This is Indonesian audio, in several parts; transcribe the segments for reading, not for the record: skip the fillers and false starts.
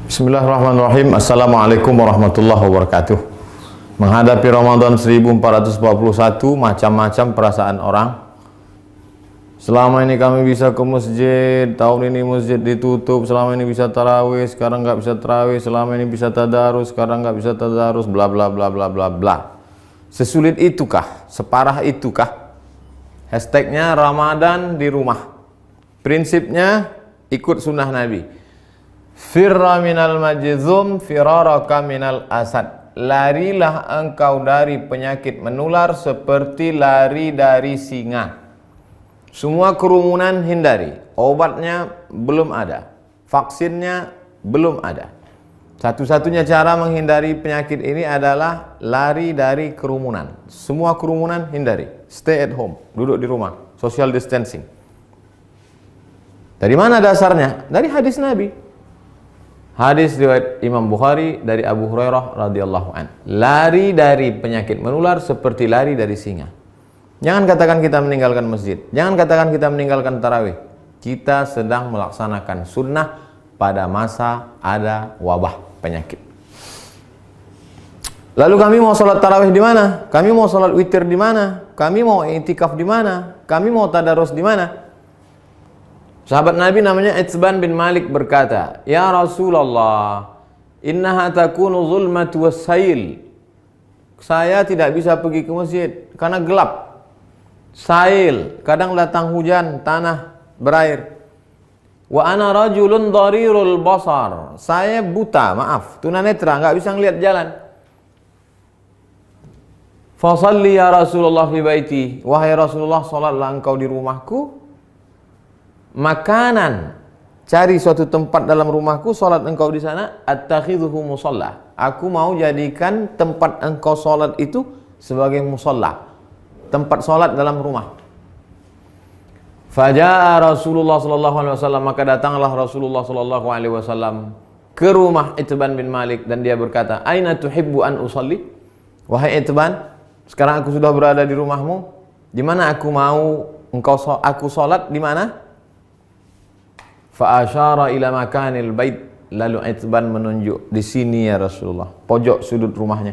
Bismillahirrahmanirrahim. Assalamualaikum warahmatullahi wabarakatuh. Menghadapi Ramadan 1441, macam-macam perasaan orang. Selama ini kami bisa ke masjid, tahun ini masjid ditutup. Selama ini bisa tarawih, sekarang nggak bisa tarawih. Selama ini bisa tadarus, sekarang nggak bisa tadarus. Bla bla bla bla bla bla. Sesulit itukah? Separah itukah? Hashtagnya Ramadan di rumah. Prinsipnya ikut sunnah Nabi. Firra minal majzum firaraka minal asad. Larilah engkau dari penyakit menular seperti lari dari singa. Semua kerumunan hindari. Obatnya belum ada, vaksinnya belum ada. Satu-satunya cara menghindari penyakit ini adalah lari dari kerumunan. Semua kerumunan hindari. Stay at home, duduk di rumah, social distancing. Dari mana dasarnya? Dari hadis Nabi. Hadis riwayat Imam Bukhari dari Abu Hurairah radhiyallahu an. Lari dari penyakit menular seperti lari dari singa. Jangan katakan kita meninggalkan masjid. Jangan katakan kita meninggalkan tarawih. Kita sedang melaksanakan sunnah pada masa ada wabah penyakit. Lalu kami mau sholat tarawih di mana? Kami mau sholat witir di mana? Kami mau i'tikaf di mana? Kami mau tadarus di mana? Sahabat Nabi namanya Itsban bin Malik berkata, "Ya Rasulullah, innaha takunu zulmatu wassail." Saya tidak bisa pergi ke masjid karena gelap. Sail, kadang datang hujan, tanah berair. Wa ana rajulun dharirul basar. Saya buta, maaf, tunanetra, nggak bisa ngelihat jalan. Fasalli ya Rasulullah fi baiti. Wahai Rasulullah, salatlah engkau di rumahku. Makanan, cari suatu tempat dalam rumahku, salat engkau di sana. Attakhidhuhu musalla. Aku mau jadikan tempat engkau salat itu sebagai musalla, tempat salat dalam rumah. Faja'a Rasulullah sallallahu alaihi wasallam, maka datanglah Rasulullah sallallahu alaihi wasallam ke rumah Itsban bin Malik dan dia berkata, "Aina tuhibbu an usalli?" Wahai Itsban, sekarang aku sudah berada di rumahmu. Di mana aku mau aku salat di mana? Fa asyara ila makanil bait. Lalu Itsban menunjuk, di sini ya Rasulullah, pojok sudut rumahnya.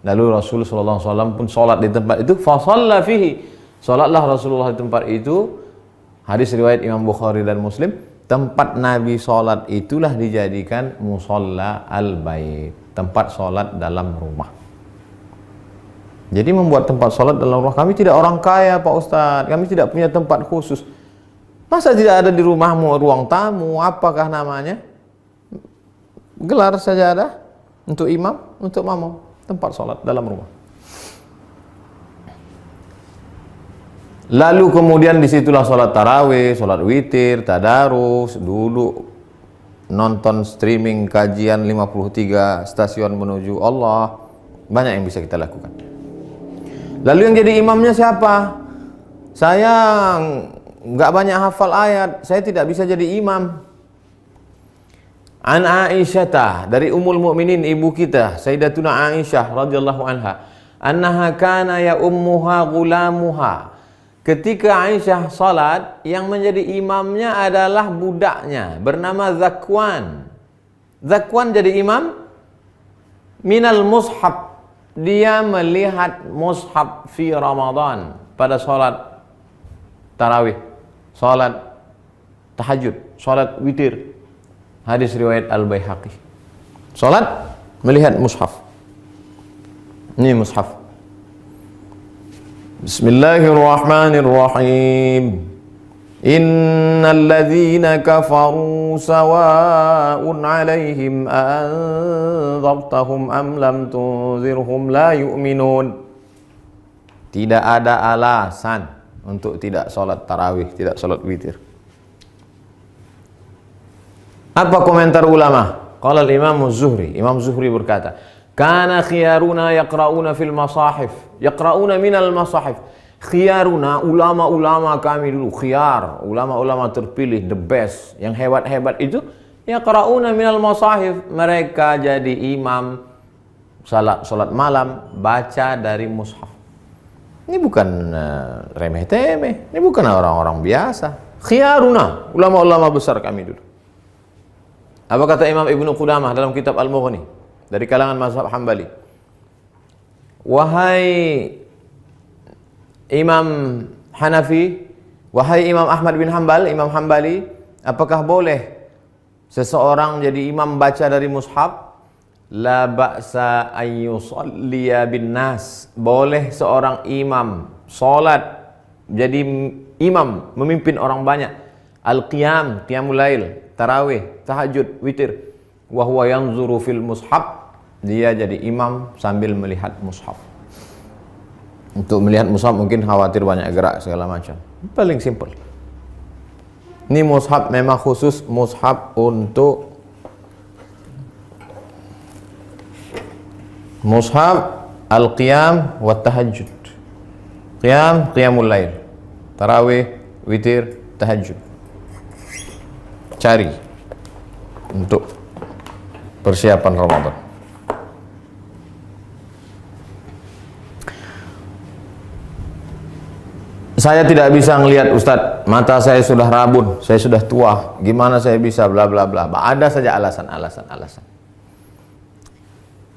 Lalu Rasul sallallahu alaihi wasallam pun salat di tempat itu. Fa shalla fihi. Salatlah Rasulullah di tempat itu. Hadis riwayat Imam Bukhari dan Muslim. Tempat Nabi salat itulah dijadikan musalla al-bait, tempat salat dalam rumah. Jadi membuat tempat salat dalam rumah. Kami tidak orang kaya, Pak Ustadz. Kami tidak punya tempat khusus. Masa tidak ada di rumahmu ruang tamu? Apakah namanya? Gelar sajadah untuk imam, untuk makmum. Tempat sholat dalam rumah. Lalu kemudian disitulah sholat tarawih, sholat witir, tadarus, duduk nonton streaming kajian 53 stasiun menuju Allah. Banyak yang bisa kita lakukan. Lalu yang jadi imamnya siapa? Saya nggak banyak hafal ayat, saya tidak bisa jadi imam. An Aisyah, dari Ummul Mukminin, ibu kita Sayyidatuna Aisyah radhiyallahu anha, annaha kana ya ummuha gulamuha. Ketika Aisyah salat, yang menjadi imamnya adalah budaknya bernama Zakwan. Zakwan jadi imam minal mushaf. Dia melihat mushaf fi Ramadan pada salat tarawih, salat tahajud, salat witir. Hadis riwayat Al-Baihaqi. Salat melihat mushaf. Ini mushaf. Bismillahirrahmanirrahim. Innal ladzina kafaru sawa'un 'alaihim anzartahum am lam tunzirhum la yu'minun. Tidak ada alasan untuk tidak salat tarawih, tidak salat witir. Apa komentar ulama? Qala al-Imam Az-Zuhri. Imam Zuhri berkata, "Kana khiyaruna yaqra'una fil masahif." Yaqra'una minal masahif. Khiyaruna, ulama-ulama kami dulu, khiyar, ulama-ulama terpilih, the best, yang hebat-hebat itu, yaqra'una minal masahif. Mereka jadi imam salat malam, baca dari mushaf. Ini bukan remeh-temeh, ini bukan orang-orang biasa. Khiyaruna, ulama-ulama besar kami dulu. Apa kata Imam Ibnu Qudamah dalam kitab Al-Mughni dari kalangan mazhab Hambali? Wahai Imam Hanafi, wahai Imam Ahmad bin Hambal, Imam Hambali, apakah boleh seseorang jadi imam baca dari mushaf? La ba'sa ayyusalliya bin nas. Boleh seorang imam salat jadi imam memimpin orang banyak. Al-qiyam, qiyamul lail, tarawih, tahajud, witir. Wa huwa yanzuru fil mushaf. Dia jadi imam sambil melihat mushaf. Untuk melihat mushaf mungkin khawatir banyak gerak segala macam. Paling simple. Ini mushaf memang khusus mushaf untuk mushaf al-qiyam wa tahajud. Qiyam, qiyamul lail. Tarawih, witir, tahajud. Cari untuk persiapan Ramadan. Saya tidak bisa ngelihat Ustadz, mata saya sudah rabun, saya sudah tua, gimana saya bisa bla bla bla. Ada saja alasan.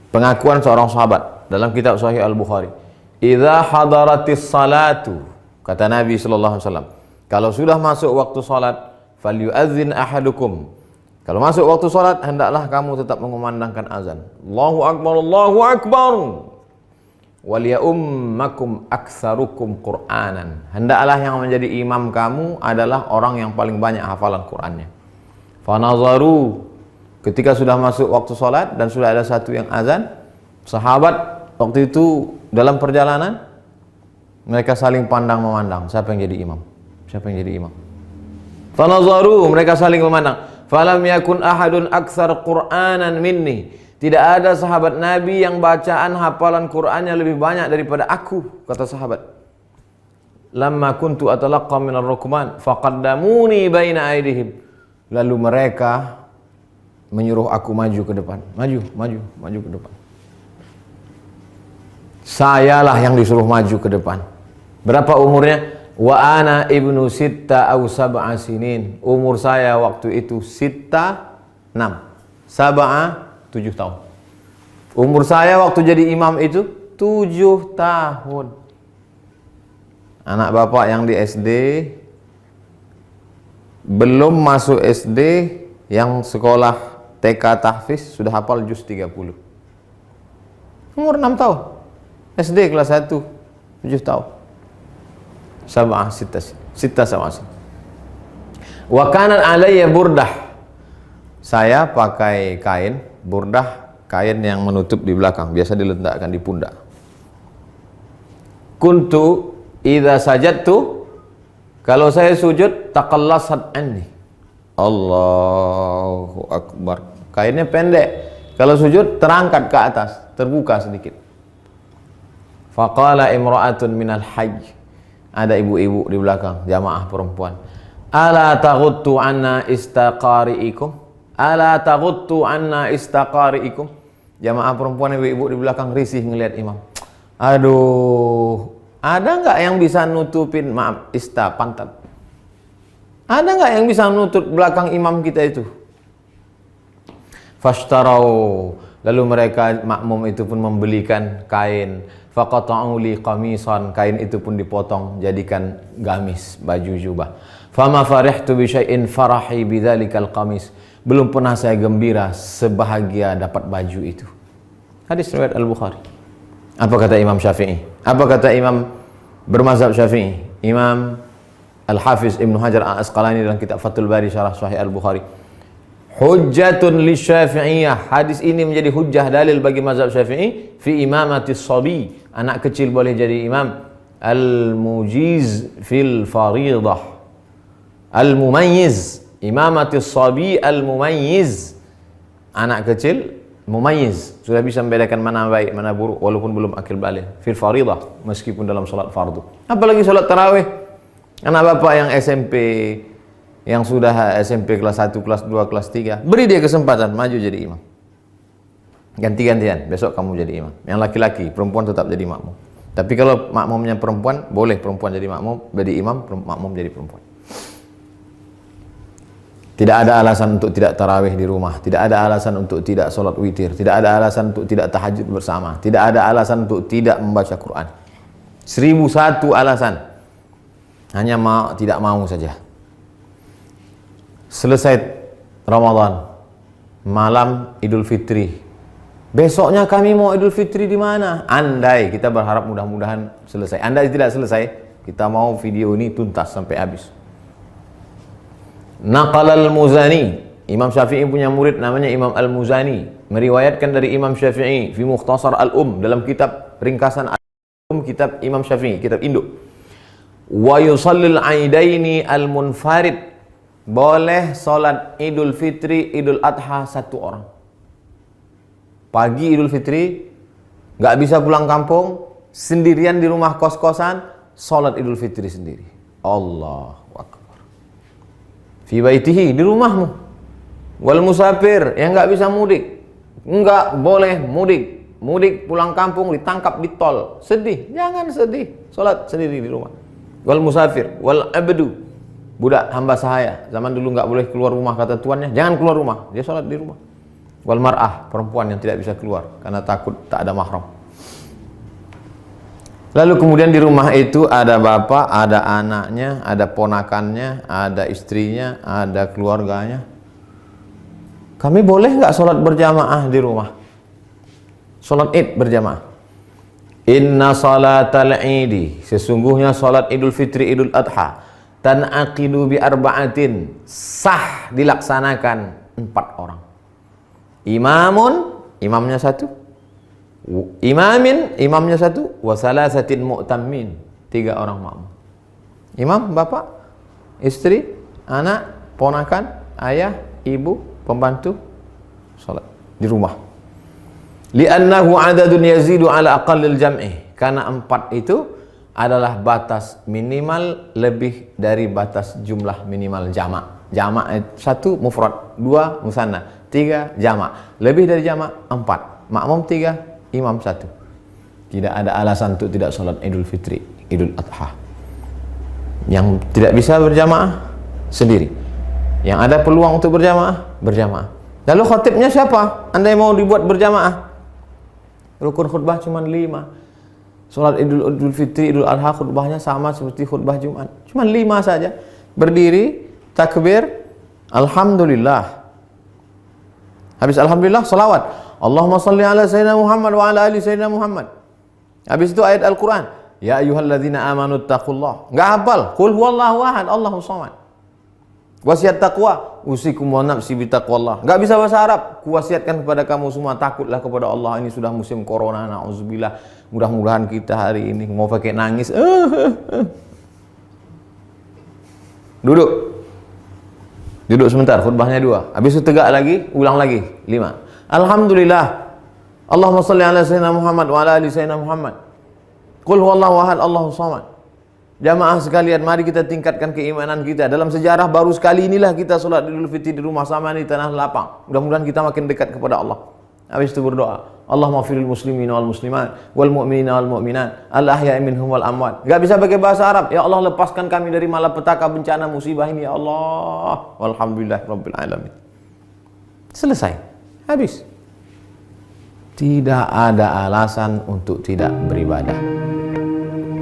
Pengakuan seorang sahabat dalam kitab Sahih Al-Bukhari, "Idza hadaratis salatu," kata Nabi sallallahu alaihi wasallam, kalau sudah masuk waktu salat, falyu'adzin ahadukum. Kalau masuk waktu salat, hendaklah kamu tetap mengumandangkan azan. Allahu akbar, Allahu akbar. Waliyummakum aktsarukum Qur'anan. Hendaklah yang menjadi imam kamu adalah orang yang paling banyak hafalan Qur'annya. Fanazaru, ketika sudah masuk waktu salat dan sudah ada satu yang azan, sahabat waktu itu dalam perjalanan mereka saling pandang memandang, siapa yang jadi imam? Siapa yang jadi imam? Fanazaru, mereka saling memandang. Falam yakun ahadun aktsar Qur'anan minni. Tidak ada sahabat Nabi yang bacaan hafalan Qur'annya lebih banyak daripada aku, kata sahabat. Lamma kuntu atalaqqa minar rukman faqaddamuni baina aydihim. Lalu mereka menyuruh aku maju ke depan. Maju ke depan. Sayalah yang disuruh maju ke depan. Berapa umurnya? Wa ana ibnu sitta aw sab'a sinin. Umur saya waktu itu sitta 6. Sab'a 7 tahun. Umur saya waktu jadi imam itu 7 tahun. Anak bapak yang di SD, belum masuk SD, yang sekolah TK tahfiz sudah hafal juz 30. Umur 6 tahun. SD kelas 1, 7 tahun. Sab'ah sitta sab'ah. Wa kanat alayya burdah. Saya pakai kain burdah, kain yang menutup di belakang, biasa diletakkan di pundak. Kuntu idza sajadtu, kalau saya sujud, taqallasat anni. Allahu akbar. Kainnya pendek. Kalau sujud terangkat ke atas, terbuka sedikit. Faqala imra'atun minal hajj. Ada ibu-ibu di belakang, jamaah perempuan. Ala taghuttu anna istaqari'ikum? Ala taghuttu anna istaqari'ikum? Jamaah perempuan ibu-ibu di belakang risih ngelihat imam. Aduh, ada nggak yang bisa nutupin, maaf, pantat? Ada nggak yang bisa nutup belakang imam kita itu? Fashtarau, lalu mereka makmum itu pun membelikan kain. Faqata'u li qamisan, kain itu pun dipotong jadikan gamis, baju jubah. Fama farihtu bi syai'in farahi bidzalikal qamis. Belum pernah saya gembira sebahagia dapat baju itu. Hadis riwayat Al-Bukhari. Apa kata Imam Syafi'i? Apa kata Imam bermazhab Syafi'i? Imam Al-Hafiz Ibnu Hajar Al-Asqalani dalam kitab Fathul Bari Syarah Sahih Al-Bukhari. Hujjatun li Syafi'iyah. Hadis ini menjadi hujjah dalil bagi mazhab Syafi'i fi imamati shabi. Anak kecil boleh jadi imam. Al-mujiz fil faridah. Al-mumayyiz. Imamati shabi al-mumayyiz. Anak kecil mumayyiz, sudah bisa membedakan mana baik mana buruk walaupun belum akil balik. Fil faridah, meskipun dalam salat fardu. Apalagi salat tarawih. Anak bapak yang SMP, yang sudah SMP kelas 1, kelas 2, kelas 3, beri dia kesempatan maju jadi imam. Ganti-gantian, besok kamu jadi imam. Yang laki-laki, perempuan tetap jadi makmum. Tapi kalau makmumnya perempuan, boleh perempuan jadi makmum, jadi imam, makmum jadi perempuan. Tidak ada alasan untuk tidak tarawih di rumah, tidak ada alasan untuk tidak sholat witir, tidak ada alasan untuk tidak tahajud bersama, tidak ada alasan untuk tidak membaca Quran. 1001 alasan. Hanya tidak mau saja. Selesai Ramadan, malam Idul Fitri. Besoknya kami mau Idul Fitri di mana? Andai, kita berharap mudah-mudahan selesai. Andai tidak selesai, kita mau video ini tuntas sampai habis. Naqal al-Muzani, Imam Syafi'i punya murid namanya Imam al-Muzani, meriwayatkan dari Imam Syafi'i fi Mukhtasar al-Um, dalam kitab ringkasan al-Um, kitab Imam Syafi'i, kitab induk. Wa yusallil aidaini al-munfarid, boleh salat Idul Fitri, Idul Adha satu orang. Pagi Idul Fitri nggak bisa pulang kampung, sendirian di rumah kos-kosan, salat Idul Fitri sendiri. Allahu Akbar. Fi baitihi, di rumahmu. Wal musafir, yang nggak bisa mudik, nggak boleh mudik. Mudik pulang kampung ditangkap di tol, sedih. Jangan sedih, salat sendiri di rumah. Wal musafir, wal abdu, budak hamba sahaya. Zaman dulu nggak boleh keluar rumah kata tuannya, jangan keluar rumah, dia salat di rumah. Wal mar'ah, perempuan yang tidak bisa keluar karena takut tak ada mahram. Lalu kemudian di rumah itu ada bapak, ada anaknya, ada ponakannya, ada istrinya, ada keluarganya. Kami boleh nggak sholat berjamaah di rumah? Sholat Id berjamaah. Inna salatal idi, sesungguhnya sholat Idul Fitri, Idul Adha, tan'aqidu bi arba'atin, sah dilaksanakan 4 orang. Imamun, imamnya 1. Imamin, imamnya 1, wa salasatin mu'tammin, 3 orang makmum. Imam, bapak, istri, anak, ponakan, ayah, ibu, pembantu, salat di rumah. Li'annahu adadun yazidu ala aqallil jam'i, karena 4 itu adalah batas minimal lebih dari batas jumlah minimal jamak. Jamak 1 mufrad, 2 musanna, 3 jamak. Lebih dari jamak 4, makmum 3, imam 1. Tidak ada alasan untuk tidak sholat Idul Fitri, Idul Adha. Yang tidak bisa berjamaah sendiri. Yang ada peluang untuk berjamaah, berjamaah. Lalu khatibnya siapa? Andai mau dibuat berjamaah, rukun khutbah cuma 5. Sholat Idul Fitri, Idul Adha khutbahnya sama seperti khutbah Jumat, cuma 5 saja. Berdiri, takbir, alhamdulillah. Habis alhamdulillah, salawat. Allahumma salli ala sayyidina Muhammad wa ala ali sayyidina Muhammad. Habis itu ayat Al-Quran. Ya ayyuhalladzina amanu taqullah. Enggak hafal. Qul huwallahu ahad, Allahus samad. Wasiat taqwa, usikum wa nafsi bi taqwallah. Enggak bisa bahasa Arab. Kuwasiatkan kepada kamu semua, takutlah kepada Allah. Ini sudah musim corona, nauzubillah. Mudah-mudahan kita hari ini mau pakai nangis. Duduk. Duduk sebentar, khutbahnya 2. Habis itu tegak lagi, ulang lagi 5. Alhamdulillah. Allahumma salli ala sayyidina Muhammad wa ala ali sayyidina Muhammad. Qul huwallahu ahad, Allahus samad. Jamaah sekalian, mari kita tingkatkan keimanan kita. Dalam sejarah baru sekali inilah kita salat Idul Fitri di rumah sama di tanah lapang. Mudah-mudahan kita makin dekat kepada Allah. Habis itu berdoa, Allahumma firil muslimin wal muslimat wal mu'minina wal mu'minat al ahya'i minhum wal amwat. Enggak bisa pakai bahasa Arab. Ya Allah, lepaskan kami dari malapetaka bencana musibah ini ya Allah. Walhamdulillahirabbil alamin. Selesai. Habis. Tidak ada alasan untuk tidak beribadah.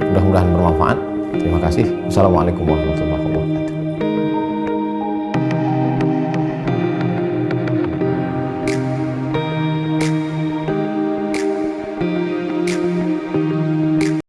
Mudah-mudahan bermanfaat. Terima kasih. Wassalamualaikum warahmatullahi wabarakatuh.